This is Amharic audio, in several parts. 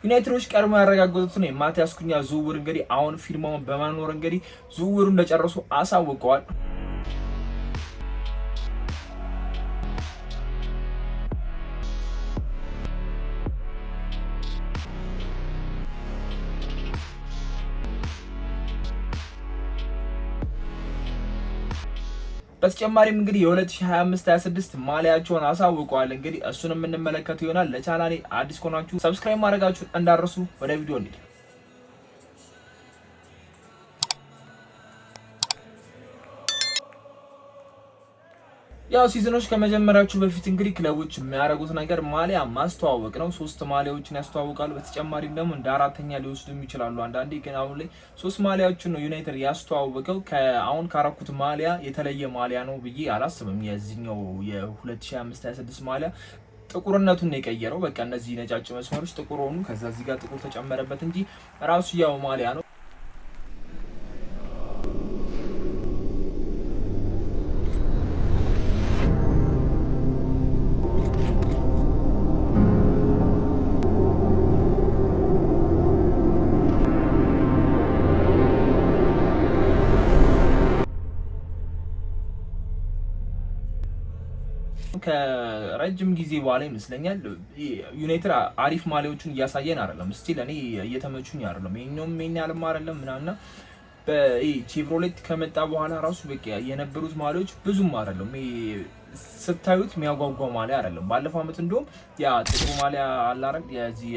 ዩናይትዶች ቀድሞ ያረጋገጡት ነው የማቲያስ ኩኛ ዝውውር እንግዲህ አሁን ፊርማውን በማኖር እንግዲህ ዝውውሩን እንደጨረሱ አሳውቀዋል። በተጨማሪም እንግዲህ የ2025-26 ማሊያቸውን አሳውቀዋል። እንግዲህ እሱንም የምንመለከት ይሆናል። ለቻናሌ አዲስ ከሆናችሁ ሰብስክራይብ ማድረጋችሁን እንዳትረሱ። ወደ ቪዲዮ እንሂድ። ያው ሲዝኖች ከመጀመራችሁ በፊት እንግዲህ ክለቦች የሚያደርጉት ነገር ማሊያ ማስተዋወቅ ነው። 3 ማሊያዎችን ያስተዋውቃሉ። በተጨማሪም ደግሞ እንደ አራተኛ ሊወስዱም ይችላሉ አንዳንዴ። ግን አሁን ላይ 3 ማሊያዎችን ነው ዩናይትድ ያስተዋወቀው። አሁን ካረኩት ማሊያ የተለየ ማሊያ ነው ብዬ አላስብም። የዚህኛው የ2025-26 ማሊያ ጥቁርነቱን ነው የቀየረው። በቃ እነዚህ ነጫጭ መስመሮች ጥቁር ሆኑ፣ ከዛ እዚህ ጋር ጥቁር ተጨመረበት እንጂ ራሱ ያው ማሊያ ነው። ከረጅም ጊዜ በኋላ ይመስለኛል ዩናይትድ አሪፍ ማሊያዎችን እያሳየን አይደለም። ስቲል እኔ እየተመቹኝ አይደለም። የኛውም ያለም አይደለም ምናምና ቼቭሮሌት ከመጣ በኋላ ራሱ በቃ የነበሩት ማሊያዎች ብዙም አይደለም። ስታዩት የሚያጓጓ ማሊያ አይደለም። ባለፈው አመት እንደውም ያ ጥቁሩ ማሊያ አላረግ የዚህ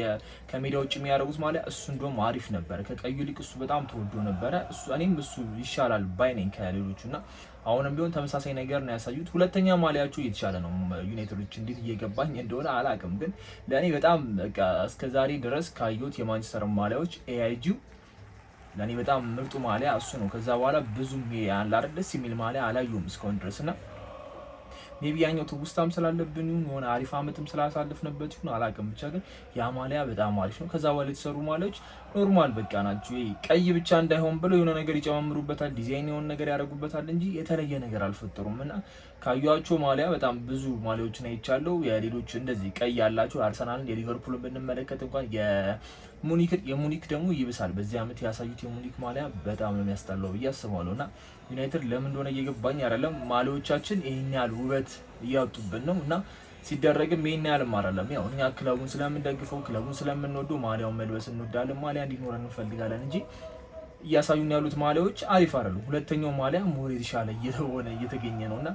ከሜዳ ውጭ የሚያደርጉት ማሊያ እሱ እንደውም አሪፍ ነበር። ከቀዩ ይልቅ እሱ በጣም ተወዶ ነበረ። እኔም እሱ ይሻላል ባይ ነኝ ከሌሎቹና አሁንም ቢሆን ተመሳሳይ ነገር ነው ያሳዩት። ሁለተኛ ማሊያቸው እየተሻለ ነው። ዩናይትዶች እንዴት እየገባኝ እንደሆነ አላውቅም፣ ግን ለእኔ በጣም በቃ እስከዛሬ ድረስ ካየሁት የማንቸስተር ማሊያዎች ኤአይጂው ለእኔ በጣም ምርጡ ማሊያ እሱ ነው። ከዛ በኋላ ብዙም ያለ ደስ የሚል ማሊያ አላየሁም እስካሁን ድረስና ሜቢ ያኛው ትውስታም ስላለብን ይሁን የሆነ አሪፍ አመትም ስላሳለፍንበት ይሁን አላውቅም፣ ብቻ ግን ያ ማሊያ በጣም አሪፍ ነው። ከዛ በኋላ የተሰሩ ማሊያዎች ኖርማል በቃ ናቸው። ቀይ ብቻ እንዳይሆን ብለው የሆነ ነገር ይጨማምሩበታል፣ ዲዛይን የሆነ ነገር ያደርጉበታል እንጂ የተለየ ነገር አልፈጠሩም። እና ካዩዋቸው ማሊያ በጣም ብዙ ማሊያዎችን አይቻለሁ። የሌሎች እንደዚህ ቀይ ያላቸው አርሰናልን፣ የሊቨርፑልን ብንመለከት እንኳን የሙኒክ ደግሞ ይብሳል። በዚህ አመት ያሳዩት የሙኒክ ማሊያ በጣም ነው የሚያስጠላው ብዬ አስባለሁ። እና ዩናይትድ ለምን እንደሆነ እየገባኝ አይደለም። ማሊያዎቻችን ይሄን ያህል ውበት እያወጡብን ነው እና ሲደረግም ይሄን ያህልም አይደለም። ያው እኛ ክለቡን ስለምንደግፈው ክለቡን ስለምንወደው ማሊያውን መልበስ እንወዳለን፣ ማሊያ እንዲኖረን እንፈልጋለን እንጂ እያሳዩን ያሉት ማሊያዎች አሪፍ አይደሉም። ሁለተኛው ማሊያ ሞር የተሻለ እየሆነ እየተገኘ ነውና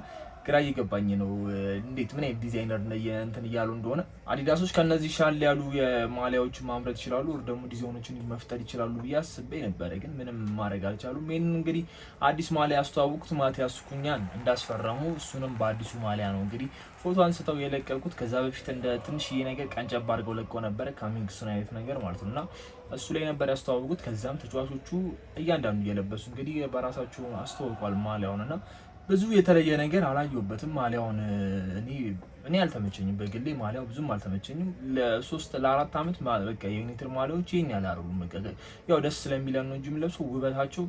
ግራ እየገባኝ ነው። እንዴት ምን አይነት ዲዛይነር እንትን እያሉ እንደሆነ አዲዳሶች ከነዚህ ሻል ያሉ የማሊያዎች ማምረት ይችላሉ፣ ወር ደግሞ ዲዛይኖችን መፍጠር ይችላሉ ብዬ አስቤ ነበረ፣ ግን ምንም ማድረግ አልቻሉም። ይሄንን እንግዲህ አዲስ ማሊያ ያስተዋወቁት ማቲያስ ኩኛን እንዳስፈረሙ እሱንም በአዲሱ ማሊያ ነው እንግዲህ ፎቶ አንስተው የለቀቁት። ከዛ በፊት እንደ ትንሽዬ ነገር ቀንጨብ አድርገው ለቀው ነበረ፣ ካሚንግ ሱን አይነት ነገር ማለት ነውና እሱ ላይ ነበር ያስተዋወቁት። ከዛም ተጫዋቾቹ እያንዳንዱ እየለበሱ እንግዲህ በራሳቸው አስተዋውቋል ማሊያውንና ብዙ የተለየ ነገር አላየሁበትም። ማሊያውን እኔ አልተመቸኝም፣ በግሌ ማሊያው ብዙም አልተመቸኝም። ለ3 ለ4 አመት በቃ የዩናይትድ ማሊያዎች ይሄን ያላሩም በቃ ያው ደስ ስለሚለን ነው እንጂ የሚለብሱ ውበታቸው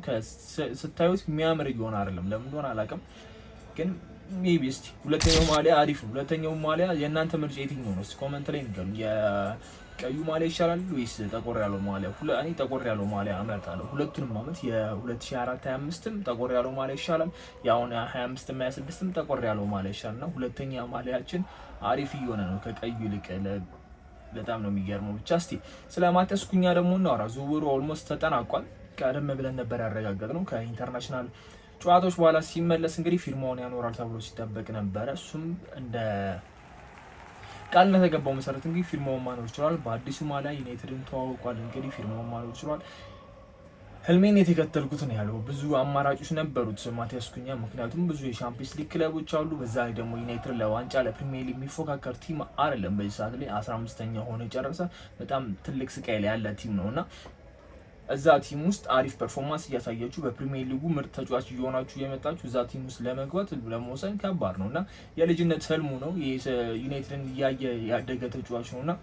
ስታዩት የሚያምር ይሆን አይደለም። ለምን እንደሆነ አላውቅም፣ ግን ሜቢ እስቲ ሁለተኛው ማሊያ አሪፍ ነው። ሁለተኛው ማሊያ የእናንተ ምርጫ የትኛው ነው? እስቲ ኮሜንት ላይ ንገሩኝ። ቀዩ ማሊያ ይሻላል ወይስ ጠቆር ያለው ማሊያ? እኔ ጠቆር ያለው ማሊያ አመርጣለሁ። ሁለቱንም አመት የ2024-25ም ጠቆር ያለው ማሊያ ይሻላል፣ ያውን 25-26ም ጠቆር ያለው ማሊያ ይሻላልና ሁለተኛ ማሊያችን አሪፍ እየሆነ ነው ከቀዩ ይልቅ። በጣም ነው የሚገርመው። ብቻ እስቲ ስለ ማቲያስ ኩኛ ደግሞ እናወራ። ዝውውሩ ኦልሞስት ተጠናቋል። ቀደም ብለን ነበር ያረጋገጥነው ከኢንተርናሽናል ጨዋታዎች በኋላ ሲመለስ እንግዲህ ፊርማውን ያኖራል ተብሎ ሲጠበቅ ነበረ። እሱም እንደ ቃል እንደተገባው መሰረት እንግዲህ ፊርማውን ማኖር ይችላል። በአዲሱ ማሊያ ዩናይትድን ተዋውቋል። እንግዲህ ፊርማውን ማኖር ይችላል። ህልሜን የተከተልኩት ነው ያለው። ብዙ አማራጮች ነበሩት ማቲያስ ኩኛ፣ ምክንያቱም ብዙ የሻምፒየንስ ሊግ ክለቦች አሉ። በዛ ላይ ደግሞ ዩናይትድ ለዋንጫ ለፕሪሚየር ሊግ የሚፎካከር ቲም አይደለም። በዚህ ሰዓት ላይ 15ኛ ሆኖ የጨረሰ በጣም ትልቅ ስቃይ ላይ ያለ ቲም ነውና እዛ ቲም ውስጥ አሪፍ ፐርፎርማንስ እያሳያችሁ በፕሪሚየር ሊጉ ምርጥ ተጫዋች እየሆናችሁ የመጣችሁ እዛ ቲም ውስጥ ለመግባት ለመወሰን ከባድ ነውና የልጅነት ህልሙ ነው። ዩናይትድን እያየ ያደገ ተጫዋች ነውና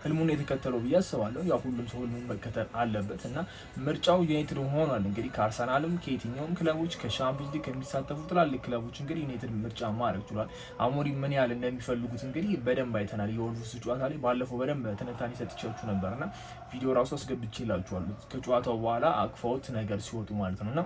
ህልሙን የተከተለው ብዬ አስባለሁ። ያው ሁሉም ሰው ህልሙን መከተል አለበት እና ምርጫው ዩናይትድ ሆኗል። እንግዲህ ከአርሰናልም ከየትኛውም ክለቦች ከሻምፒዮንስ ሊግ ከሚሳተፉ ትላልቅ ክለቦች እንግዲህ ዩናይትድ ምርጫ ማድረግ ችሏል። አሞሪም ምን ያህል እንደሚፈልጉት እንግዲህ በደንብ አይተናል። የወልቭስ ጨዋታ ላይ ባለፈው በደንብ ትንታኔ ሰጥቻችሁ ነበርና ቪዲዮ ራሱ አስገብቼላችኋለሁ ከጨዋታው በኋላ አቅፈውት ነገር ሲወጡ ማለት ነውና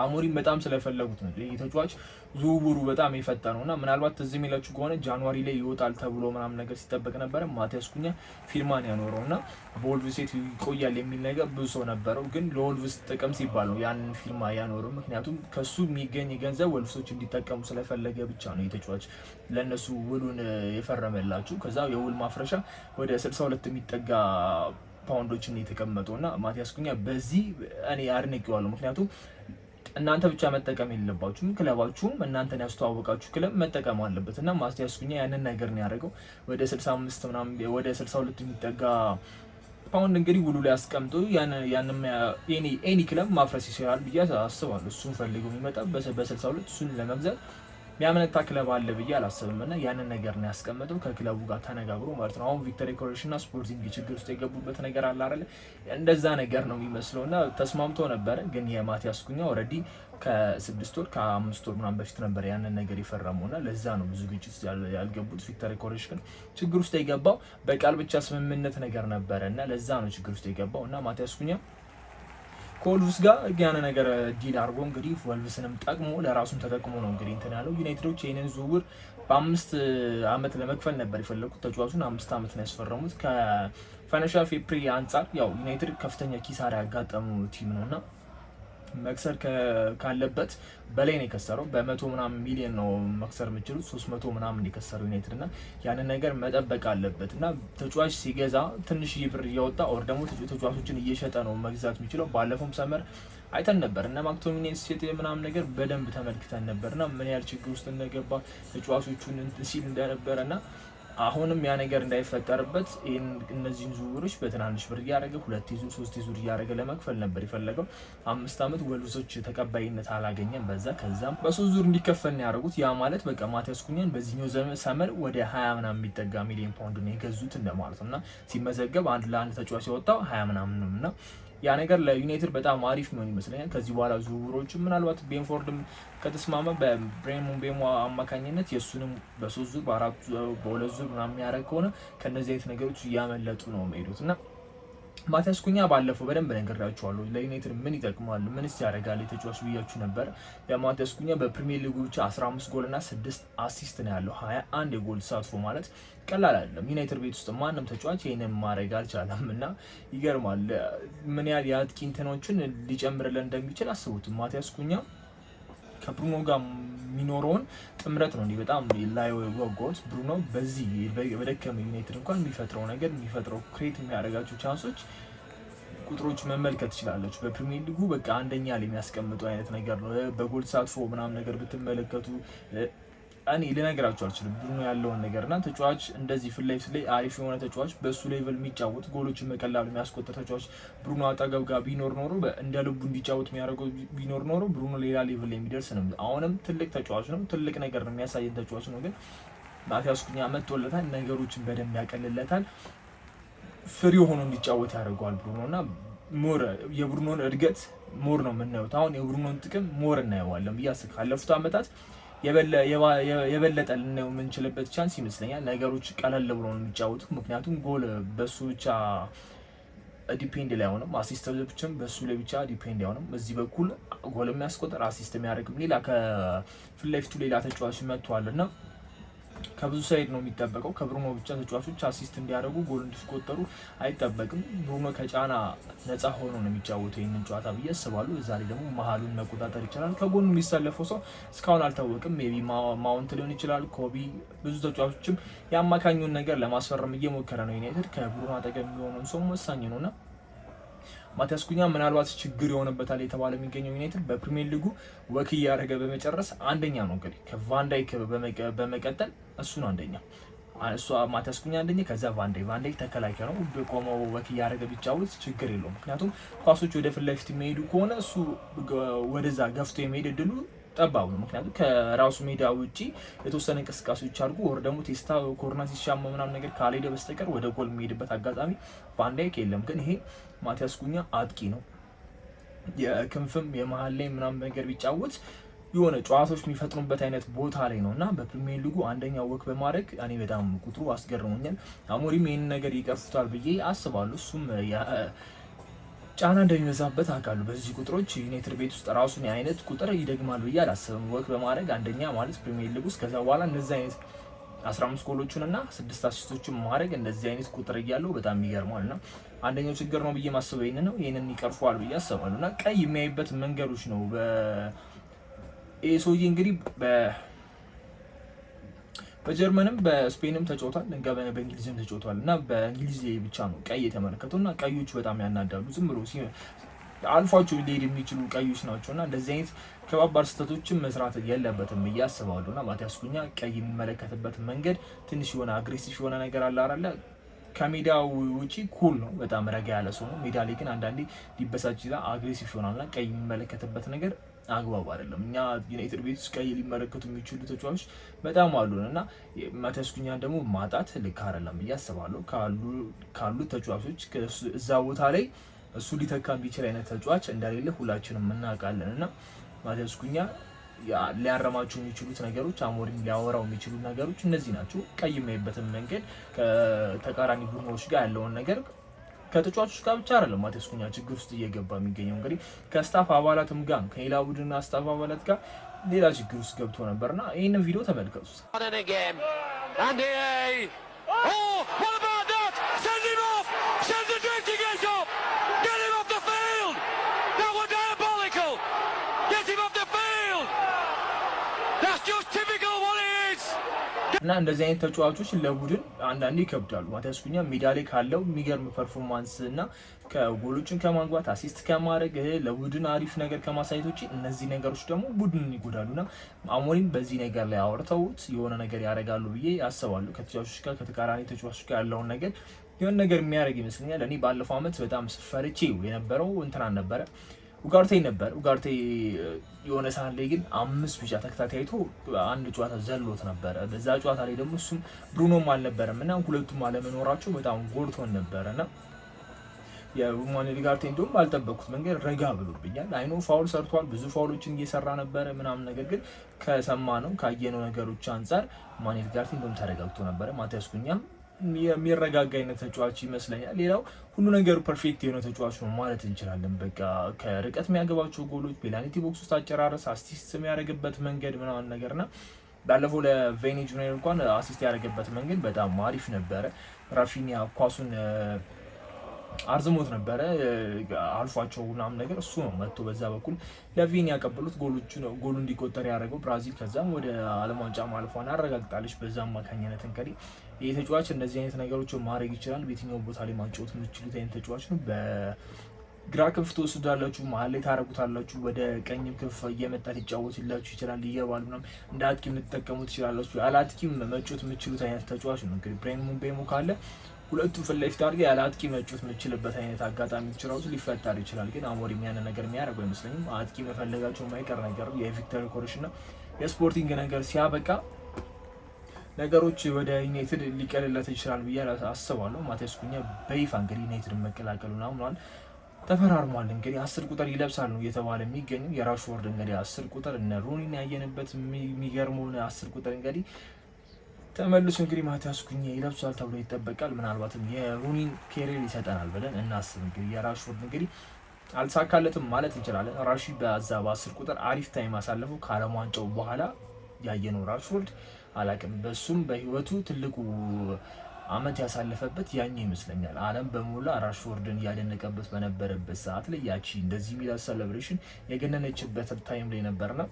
አሞሪም በጣም ስለፈለጉት ነው። ይሄ ተጫዋች ዝውውሩ በጣም የፈጠነውና ምናልባት እዚህ የሚላችሁ ከሆነ ጃንዋሪ ላይ ይወጣል ተብሎ ምናምን ነገር ሲጠበቅ ነበረ። ማቲያስ ኩኛ ፊርማን ያኖረውና በወልቭስ ይቆያል የሚል ነገር ብዙ ሰው ነበረው። ግን ለወልቭስ ጥቅም ሲባል ነው ያንን ፊርማ ያኖረው። ምክንያቱም ከሱ የሚገኝ ገንዘብ ወልቭሶች እንዲጠቀሙ ስለፈለገ ብቻ ነው የተጫዋች ለነሱ ውሉን የፈረመላችሁ። ከዛ የውል ማፍረሻ ወደ 62 የሚጠጋ ፓውንዶችን የተቀመጠውና ማቲያስ ኩኛ በዚህ እኔ አድንቄዋለሁ። ምክንያቱም እናንተ ብቻ መጠቀም የለባችሁም፣ ክለባችሁም እናንተን ያስተዋወቃችሁ ክለብ መጠቀም አለበት እና ማቲያስ ኩኛ ያንን ነገር ነው ያደረገው። ወደ 65 ምናምን ወደ 62 የሚጠጋ ፓውንድ እንግዲህ ውሉ ላይ አስቀምጦ ያንን ኤኒ ክለብ ማፍረስ ይችላል ብዬ አስባለሁ። እሱን ፈልገው የሚመጣ በ62 እሱን ለመግዛት የሚያመነታ ክለብ አለ ብዬ አላስብም እና ያንን ነገር ነው ያስቀመጠው ከክለቡ ጋር ተነጋግሮ ማለት ነው። አሁን ቪክተር ኮሬሽንና ስፖርቲንግ ችግር ውስጥ የገቡበት ነገር አለ አይደል? እንደዛ ነገር ነው የሚመስለው እና ተስማምቶ ነበረ። ግን የማቲያስ ኩኛ ኦልሬዲ ከ6 ወር ከ5 ወር ምናምን በፊት ነበር ያንን ነገር የፈረመውና ለዛ ነው ብዙ ግጭት ያልገቡት። ቪክተር ኮሬሽን ችግር ውስጥ የገባው በቃል ብቻ ስምምነት ነገር ነበረ እና ለዛ ነው ችግር ውስጥ የገባው እና ማቲያስ ኩኛ ከወልቭስ ጋር ያን ነገር ዲል አድርጎ እንግዲህ ወልቭስንም ጠቅሞ ለራሱም ተጠቅሞ ነው እንግዲህ እንትን ያለው። ዩናይትዶች ይህንን ዝውውር በ5 ዓመት ለመክፈል ነበር የፈለጉት። ተጫዋቹን 5 ዓመት ነው ያስፈረሙት። ከፋይናንሻል ፌር ፕሌይ አንጻር ያው ዩናይትድ ከፍተኛ ኪሳራ ያጋጠሙ ቲም ነውና መክሰር ካለበት በላይ ነው የከሰረው። በ100 ምናምን ሚሊዮን ነው መክሰር የምችሉት 300 ምናምን የከሰረው ዩናይትድ እና ያንን ነገር መጠበቅ አለበት እና ተጫዋች ሲገዛ ትንሽ ብር እያወጣ ኦር ደግሞ ተጫዋቾችን እየሸጠ ነው መግዛት የሚችለው። ባለፈውም ሰመር አይተን ነበር እና ማክቶሚኔስ ሴት ምናምን ነገር በደንብ ተመልክተን ነበርና ምን ያህል ችግር ውስጥ እንደገባ ተጫዋቾቹን ሲል እንደነበረና አሁንም ያ ነገር እንዳይፈጠርበት እነዚህን ዝውውሮች በትናንሽ ብር እያደረገ 2 ዙር 3 ዙር እያደረገ ለመክፈል ነበር የፈለገው። 5 ዓመት ወልቭሶች ተቀባይነት አላገኘም። ከዛም በ3 ዙር እንዲከፈል ነው ያደረጉት። ያ ማለት በቃ ማቲያስ ኩኛን በዚህኛው ሰመር ወደ 20 ምናምን የሚጠጋ ሚሊዮን ፓውንድ ነው የገዙት እንደማለት ነው እና ሲመዘገብ አንድ ለአንድ ተጫዋች የወጣው 20 ምናምን ነው እና ያ ነገር ለዩናይትድ በጣም አሪፍ ነው ይመስለኛል። ከዚህ በኋላ ዝውውሮች ምናልባት ቤንፎርድም ከተስማማ በብሬን ምቤሞ አማካኝነት የእሱንም በ3 ዙር በ4 ዙር በ2 ዙር ምናምን የሚያደርግ ከሆነ ከነዚህ አይነት ነገሮች እያመለጡ ነው የሚሄዱት እና ማቲያስ ኩኛ ባለፈው በደንብ ነግሬያችኋለሁ። ለዩናይትድ ምን ይጠቅማል ምንስ ያደርጋል የተጫዋች ብያችሁ ነበር። የማቲያስ ኩኛ በፕሪሚየር ሊጉ ብቻ 15 ጎል እና 6 አሲስት ነው ያለው። 21 የጎል ተሳትፎ ማለት ቀላል አይደለም። ዩናይትድ ቤት ውስጥ ማንም ተጫዋች ይሄንን ማድረግ አልቻለም እና ይገርማል። ምን ያህል የአጥቂ እንትኖችን ሊጨምርልን እንደሚችል አስቡት። ማቲያስ ኩኛ ከብሩኖ ጋር የሚኖረውን ጥምረት ነው እንዲህ በጣም ላይ ወጎት ብሩኖ በዚህ በደከመ ዩናይትድ እንኳን የሚፈጥረው ነገር የሚፈጥረው ክሬት የሚያደርጋቸው ቻንሶች ቁጥሮች መመልከት ትችላለች። በፕሪሚየር ሊጉ በቃ አንደኛ ላይ የሚያስቀምጡ አይነት ነገር ነው። በጎል ተሳትፎ ምናምን ነገር ብትመለከቱ እኔ ልነግራችሁ አልችልም ብሩኖ ያለውን ነገርና ተጫዋች እንደዚህ ፊት ለፊት ላይ አሪፍ የሆነ ተጫዋች በሱ ሌቭል የሚጫወት ጎሎችን በቀላሉ የሚያስቆጥር ተጫዋች ብሩኖ አጠገብ ጋር ቢኖር ኖሮ እንደ ልቡ እንዲጫወት የሚያደርገው ቢኖር ኖሮ ብሩኖ ሌላ ሌቭል ላይ የሚደርስ ነው። አሁንም ትልቅ ተጫዋች ነው፣ ትልቅ ነገር ነው የሚያሳየን ተጫዋች ነው። ግን ማቲያስ ኩኛ መጥቶለታል፣ ነገሮችን በደንብ ያቀልለታል፣ ፍሪ ሆኖ እንዲጫወት ያደርገዋል ብሩኖና ሞር የብሩኖን እድገት ሞር ነው የምናየው። አሁን የብሩኖን ጥቅም ሞር እናየዋለን ብዬ አስብ ካለፉት ዓመታት የበለጠ ልናየው የምንችልበት ቻንስ ይመስለኛል። ነገሮች ቀለል ብሎ ነው የሚጫወቱት። ምክንያቱም ጎል በሱ ብቻ ዲፔንድ ላይ ሆነም አሲስት ብቻም በሱ ላይ ብቻ ዲፔንድ አይሆንም። በዚህ በኩል ጎል የሚያስቆጥር አሲስት የሚያደርግም ሌላ ከፊት ለፊቱ ሌላ ተጫዋች መጥቷልና ከብዙ ሳይድ ነው የሚጠበቀው። ከብሩኖ ብቻ ተጫዋቾች አሲስት እንዲያደርጉ ጎል እንዲስቆጠሩ አይጠበቅም። ብሩኖ ከጫና ነፃ ሆኖ ነው የሚጫወተው ይህንን ጨዋታ ብዬ አስባለሁ። እዛ ላይ ደግሞ መሀሉን መቆጣጠር ይችላል። ከጎኑ የሚሰለፈው ሰው እስካሁን አልታወቅም። ሜይ ቢ ማውንት ሊሆን ይችላል፣ ኮቢ፣ ብዙ ተጫዋቾችም የአማካኙን ነገር ለማስፈረም እየሞከረ ነው ዩናይትድ። ከብሩኖ አጠገብ የሚሆነውን ሰው ወሳኝ ነውና ማቲያስ ኩኛ ምናልባት ችግር የሆነበታል የተባለ የሚገኘው ዩናይትድ በፕሪሚየር ሊጉ ወክ እያደረገ በመጨረስ አንደኛ ነው። እንግዲህ ከቫንዳይክ በመቀጠል እሱ ነው አንደኛ። እሱ ማቲያስ ኩኛ አንደኛ፣ ከዛ ቫንዳይክ ተከላካይ ነው። በቆመው ወክ እያደረገ ቢጫወት ችግር የለውም። ምክንያቱም ኳሶች ወደ ፊት ለፊት የሚሄዱ ከሆነ እሱ ወደዛ ገፍቶ የሚሄድ እድሉ ጠባብ ነው። ምክንያቱም ከራሱ ሜዳ ውጪ የተወሰነ እንቅስቃሴዎች አድርጎ ወር ደግሞ ቴስታ ኮርና ሲሻማ ምናምን ነገር ካልሄደ በስተቀር ወደ ጎል የሚሄድበት አጋጣሚ ቫንዳይክ የለም። ግን ይሄ ማቲያስ ኩኛ አጥቂ ነው። የክንፍም የመሀል ላይ ምናምን ነገር ቢጫወት የሆነ ጨዋታዎች የሚፈጥሩበት አይነት ቦታ ላይ ነው እና በፕሪሚየር ሊጉ አንደኛ ወክ በማድረግ እኔ በጣም ቁጥሩ አስገርሞኛል። አሞሪም ይህን ነገር ይቀርፉታል ብዬ አስባለሁ። እሱም ጫና እንደሚበዛበት አውቃለሁ። በዚህ ቁጥሮች ዩናይትድ ቤት ውስጥ ራሱን አይነት ቁጥር ይደግማል ብዬ አላስብም። ወክ በማድረግ አንደኛ ማለት ፕሪሚየር ሊግ ውስጥ ከዛ በኋላ እንደዚህ አይነት 15 ጎሎችን እና 6 አሲስቶችን ማድረግ እንደዚህ አይነት ቁጥር እያለው በጣም ይገርማል እና አንደኛው ችግር ነው ብዬ ማስበው ይህንን ይቀርፈዋል ብዬ አስባለሁ እና ቀይ የሚያይበት መንገዶች ነው። ይህ ሰውዬ እንግዲህ በጀርመንም በስፔንም ተጫውቷል፣ በእንግሊዝም ተጫውቷል እና በእንግሊዝ ብቻ ነው ቀይ የተመለከተው እና ቀዮቹ በጣም ያናዳሉ። ዝም ብሎ አልፏቸው ሊሄድ የሚችሉ ቀዮች ናቸው እና እንደዚህ አይነት ከባባድ ስህተቶችን መስራት የለበትም ብዬ አስባለሁ እና ማቲያስ ኩኛ ቀይ የሚመለከትበት መንገድ ትንሽ የሆነ አግሬሲቭ የሆነ ነገር አለ። ከሜዳው ውጪ ኩል ነው፣ በጣም ረጋ ያለ ሰው ነው። ሜዳ ላይ ግን አንዳንዴ ሊበሳጭ ይችላል፣ አግሬሲቭ ይሆናልና ቀይ የሚመለከትበት ነገር አግባብ አይደለም። እኛ ዩናይትድ ቤት ውስጥ ቀይ ሊመለከቱ የሚችሉ ተጫዋቾች በጣም አሉን እና ማቲያስ ኩኛን ደግሞ ማጣት ልክ አይደለም ብዬ አስባለሁ። ካሉት ተጫዋቾች እዛ ቦታ ላይ እሱ ሊተካ የሚችል አይነት ተጫዋች እንደሌለ ሁላችንም እናውቃለን እና ማቲያስ ኩኛ ሊያረማቸው የሚችሉት ነገሮች፣ አሞሪም ሊያወራው የሚችሉ ነገሮች እነዚህ ናቸው። ቀይ የማይበትን መንገድ ከተቃራኒ ቡድኖች ጋር ያለውን ነገር ከተጫዋቾች ጋር ብቻ አይደለም ማቲያስ ኩኛ ችግር ውስጥ እየገባ የሚገኘው እንግዲህ ከስታፍ አባላትም ጋር ከሌላ ቡድንና ስታፍ አባላት ጋር ሌላ ችግር ውስጥ ገብቶ ነበርና ይህንን ቪዲዮ ተመልከቱት። እና እንደዚህ አይነት ተጫዋቾች ለቡድን አንዳንዴ ይከብዳሉ። ማቲያስ ኩኛ ሜዳ ላይ ካለው የሚገርም ፐርፎርማንስ እና ከጎሎችን ከማግባት አሲስት ከማድረግ ለቡድን አሪፍ ነገር ከማሳየት ውጪ እነዚህ ነገሮች ደግሞ ቡድንን ይጎዳሉና አሞሪም በዚህ ነገር ላይ አውርተውት የሆነ ነገር ያደርጋሉ ብዬ አስባለሁ። ከተጫዋቾች ጋር ከተቃራኒ ተጫዋቾች ጋር ያለውን ነገር የሆነ ነገር የሚያደርግ ይመስለኛል። እኔ ባለፈው ዓመት በጣም ስፈርቼው የነበረው እንትናን ነበረ ኡጋርቴ ነበር። ኡጋርቴ የሆነ ሰዓት ላይ ግን 5 ቢጫ ተከታታይቶ አንድ ጨዋታ ዘሎት ነበረ። በዛ ጨዋታ ላይ ደግሞ እሱም ብሩኖም አልነበረም እና ሁለቱም አለመኖራቸው በጣም ጎድቶን ነበረና የማኑኤል ኡጋርቴ እንደውም ባልጠበቅኩት መንገድ ረጋ ብሎብኛል። አይኖ ፋውል ሰርቷል፣ ብዙ ፋውሎችን እየሰራ ነበረ ምናምን፣ ነገር ግን ከሰማነው ካየነው ነገሮች አንጻር ማኑኤል ኡጋርቴ እንደውም ተረጋግቶ ነበረ። ማቲያስ ኩኛም የሚረጋጋ አይነት ተጫዋች ይመስለኛል። ሌላው ሁሉ ነገሩ ፐርፌክት የሆነ ተጫዋች ነው ማለት እንችላለን። በቃ ከርቀት የሚያገባቸው ጎሎች፣ ፔናልቲ ቦክስ ውስጥ አጨራረስ፣ አሲስት የሚያደርግበት መንገድ ምናምን ነገርና ባለፈው ለቬኒ ጁኒየር እንኳን አሲስት ያደረገበት መንገድ በጣም አሪፍ ነበረ። ራፊኒያ ኳሱን አርዝሞት ነበረ አልፏቸው ምናምን ነገር እሱ ነው መጥቶ በዛ በኩል ለቪኒ ያቀበሉት ጎሉ እንዲቆጠር ያደረገው ብራዚል ከዛም ወደ ዓለም ዋንጫ ማለፏን አረጋግጣለች። በዛ አማካኝነት እንግዲህ ይህ ተጫዋች እንደዚህ አይነት ነገሮችን ማድረግ ይችላል። በየትኛው ቦታ ላይ ማጫወት የምትችሉት አይነት ተጫዋች ነው። በግራ ክንፍ ትወስዳላችሁ፣ መሀል ላይ ታረጉታላችሁ፣ ወደ ቀኝ ክንፍ እየመጣ ሊጫወትላችሁ ይችላል፣ ይገባል ምናምን፣ እንደ አጥቂ የምትጠቀሙ ትችላላችሁ። ያለ አጥቂም መጫወት የምትችሉት አይነት ተጫዋች ነው። እንግዲህ ብሬን ምቤሞ ካለ ሁለቱም ፊት ለፊት አድርገህ ያለ አጥቂ መጫወት የምትችልበት አይነት አጋጣሚዎች ራሱ ሊፈጠር ይችላል። ግን አሞሪም ያንን ነገር የሚያደርገው አይመስለኝም። አጥቂ መፈለጋቸው የማይቀር ነገር ነው። የቪክተር ኮሬሽ እና የስፖርቲንግ ነገር ሲያበቃ ነገሮች ወደ ዩናይትድ ሊቀልለት ይችላል ብዬ አስባለሁ። ማቲያስ ኩኛ በይፋ እንግዲህ ዩናይትድ መቀላቀሉ ምናምን ተፈራርሟል። እንግዲህ 10 ቁጥር ይለብሳል ነው እየተባለ የሚገኘው። የራሽፎርድ እንግዲህ 10 ቁጥር እነ ሩኒን ያየንበት የሚገርመውን 10 ቁጥር እንግዲህ ተመልሶ እንግዲህ ማቲያስ ኩኛ ይለብሳል ተብሎ ይጠበቃል። ምናልባትም የሩኒን ኬሪር ይሰጠናል ብለን እናስብ። እንግዲህ የራሽፎርድ እንግዲህ አልተሳካለትም ማለት እንችላለን። ራሺ በዛ በ10 ቁጥር አሪፍ ታይም አሳለፈው። ከዓለም ዋንጫው በኋላ ያየነው ራሽፎርድ አላቅም፣ በሱም በህይወቱ ትልቁ አመት ያሳለፈበት ያኛው ይመስለኛል። ዓለም በሙላ ራሽፎርድን እያደነቀበት በነበረበት ሰዓት ላይ ያቺ እንደዚህ ሚላ ሴሌብሬሽን የገነነችበት ታይም ላይ ነበርና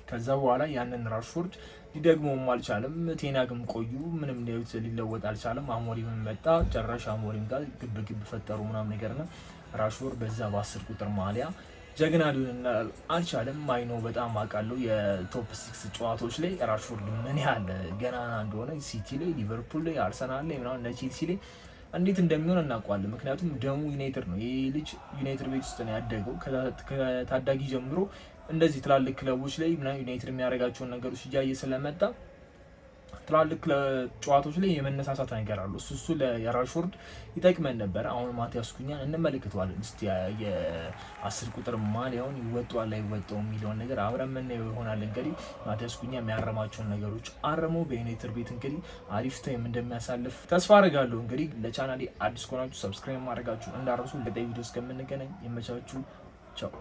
ከዛ በኋላ ያንን ራሽፎርድ ሊደግመውም አልቻለም። ቴናግም ቆዩ፣ ምንም ሊለወጥ አልቻለም። አሞሪም መጣ፣ ጨራሽ አሞሪም ጋር ግብ ፈጠሩ ምናምን ነገርና ራሽፎርድ በዛ በ10 ቁጥር ማሊያ ጀግና ሊሆን አልቻለም። አይኖ በጣም አውቃለሁ የቶፕ 6 ጨዋታዎች ላይ ራሽፎርድ ምን ያህል ገናና እንደሆነ ሲቲ ላይ፣ ሊቨርፑል ላይ፣ አርሰናል ላይ ምናምን ቼልሲ ላይ እንዴት እንደሚሆን እናውቀዋለን። ምክንያቱም ደሙ ዩናይትድ ነው። ይህ ልጅ ዩናይትድ ቤት ውስጥ ነው ያደገው። ከታዳጊ ጀምሮ እንደዚህ ትላልቅ ክለቦች ላይ ዩናይትድ የሚያደርጋቸውን ነገሮች እያየ ስለመጣ ትላልቅ ጨዋታዎች ላይ የመነሳሳት ነገር አሉ። እሱ ለራሽፎርድ ይጠቅመን ነበር። አሁን ማቲያስ ኩኛን እንመለከተዋለን። እስቲ የ10 ቁጥር ማሊያውን ይወጣዋል አይወጣው የሚለውን ነገር አብረን የምናየው ይሆናል። እንግዲህ ማቲያስ ኩኛ የሚያረማቸውን ነገሮች አርሞ በዩናይትድ ቤት እንግዲህ አሪፍ ታይም እንደሚያሳልፍ ተስፋ አደርጋለሁ። እንግዲህ ለቻናሌ አዲስ ከሆናችሁ ሰብስክራይብ ማድረጋችሁ እንዳረሱ። በቀጣይ ቪዲዮ እስከምንገናኝ የመቻችሁ ቻው።